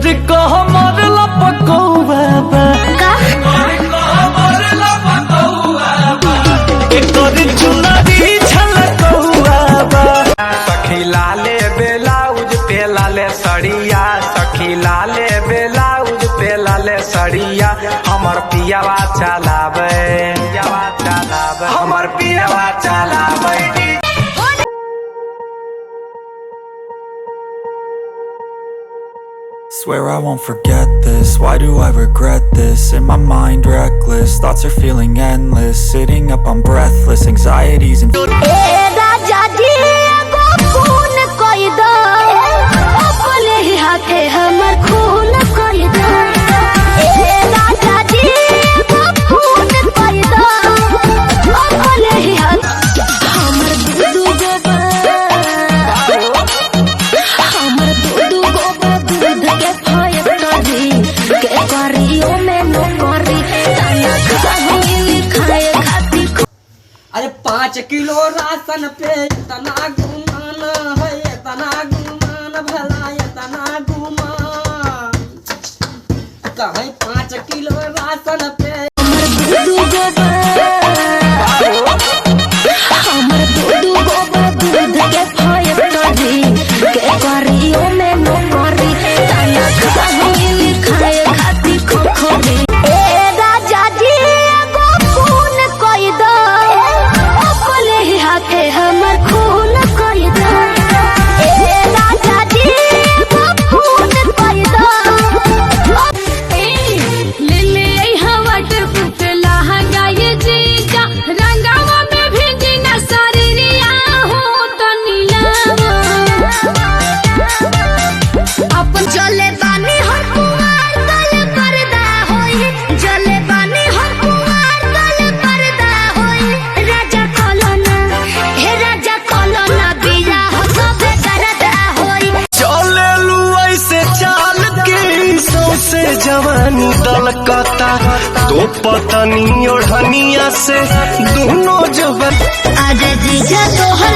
कर कह मरला पकौआ कर चुनरी झलकौआ सखी लाले ब्लाउज पे लाले सड़िया, सखी लाले ब्लाउज पे लाले सड़िया, हमर पियावा चलावे, हमर पियावा चलावे। Swear I won't forget this, why do I regret this? In my mind reckless, thoughts are feeling endless. Sitting up I'm breathless, anxieties and अरे 5 किलो राशन पे इतना गुमान है, इतना गुमान भला इतना गुमान कहीं 5 किलो राशन पे जवानी दलकता तो पतनी ओढ़निया से दोनों जवान आज जीजा तोहर